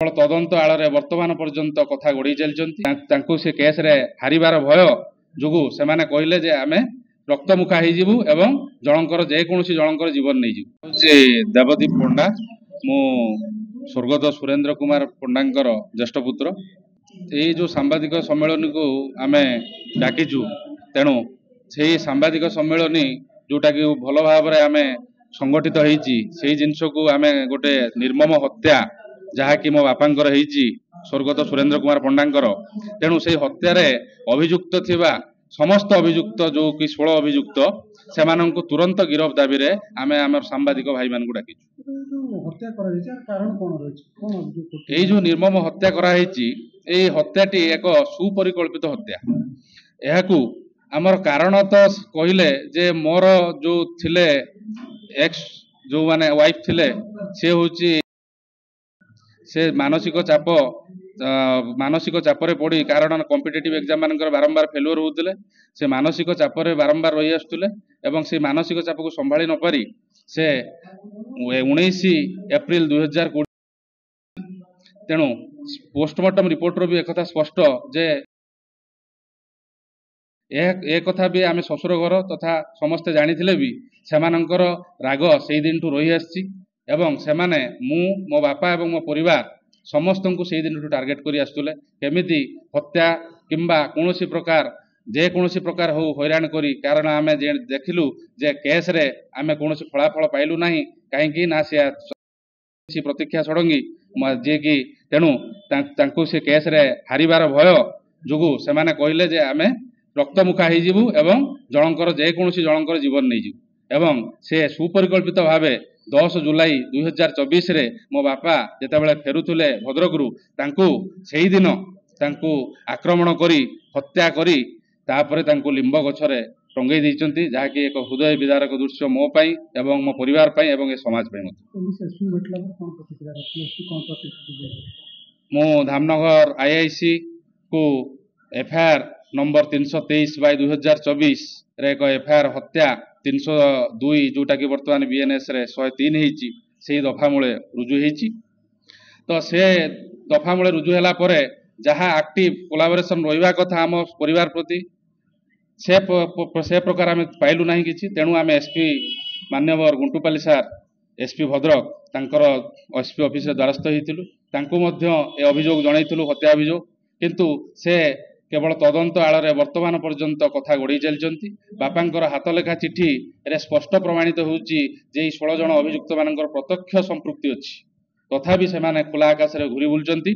तदंत आड़ वर्तमान पर्यंत कथा गोड़े चलती से केस रे हारिबार भय जोगु से कहले जे आमे रक्तमुखा हो जनकर जेकोसी जनकर जीवन नहीं जीव देवदीप पंडा मु स्वर्गत सुरेंद्र कुमार पंडा ज्येष्ठ पुत्र ये जो सांबादिक सम्मेलन को आमे डाकिचु तेणु से सांबादिक सम्मेलन जोटा कि भल भाव आमे संगठित होईची से जिनस को आमे गोटे निर्मम हत्या जहाँकि मो बापांकर स्वर्गत सुरेंद्र कुमार पंडांकर तेणु से हत्यार अभियुक्त थिबा समस्त अभियुक्त जो कि 16 अभियुक्त से तुरंत गिरफ दाबी रे आमे आमर सांबादिक भाई मान को डाकिचु। ये जो निर्मम हत्या कराई हत्याटी एक सुपरिकल्पित हत्या यह आमर कारण तो कहले जे मोर जो थिले एक्स जो माने वाइफ थिले से होची से मानसिक चापरे पड़ी कारण कॉम्पिटिटिव एग्जाम मानकर बारंबार फेलुअर होते से मानसिक चापरे बारंबार रही आसुले एवं से मानसिक चाप को संभाली न पारी से 19 एप्रिल 2020 तेणु पोस्टमार्टम रिपोर्ट रो भी एक कथा स्पष्ट जे एक कथा भी आमे ससुर घर तथा समस्ते जानिथिले भी सेमानंकर राग से दिन टू रही आसी एवं सेमाने मु मो बापा एवं मो परिवार समस्त को से दिन टू टार्गेट करी आसुले केमिति हत्या किंबा कोनोसी प्रकार हो हैरान करी कारण आमे देखिलु जे केस रे आमे कोनोसी फलाफल पाइलु नाही काहेकि ना से प्रतीक्षा सडंगी जे कि तेणु तांकु से केस रे हारिबार भय जोगु से कहले जे आमे रक्तमुखा हो जनकर जेकोसी जनकर जीवन नहीं जीव एवं से सुपरिकल्पित भाव 10 जुलाई 2024 रे मो बापा जेतेबेले फेरुथुले भद्रकरू तांकु सेही दिन तांकु आक्रमण करी हत्या करी तापरे तांकु लिंब गछरे टंगई दैचंती जहाँकि एक हृदय विदारक दृश्य मो पाई एवं मो परिवार पाई एवं ए समाज पाई मो धामनगर आईआईसी को एफआईआर नंबर 323/2024 रे एक एफआईआर हत्या 302 जोटा कि वर्तमान बीएनएस रे 103 होईची से दफा मूले रुजु होईची तो से दफा मूले रुजु होला परे जहाँ एक्टिव कोलाबोरेशन रहिबा कथा हम परिवार प्रति से प्रकार आम पाइलु ना कि तेणु आम एसपी मान्यवर गुंटुपाली सार एसपी भद्रक तांकर एसपी ऑफिस द्वारस्थ होइतिलु तांकु मध्य ए अभियोग जनइतिलु हत्या अभियोग किंतु से केवल तदंत आड़ वर्तमान पर्यंत कथा गोड़े चलती बापांकर हाथ लेखा चिठी रे स्पष्ट प्रमाणित होउची जे 16 जन अभियुक्त मानकर प्रत्यक्ष संपृक्ति अछि तथापि से खुला आकाश रे घूरी बुलचंती।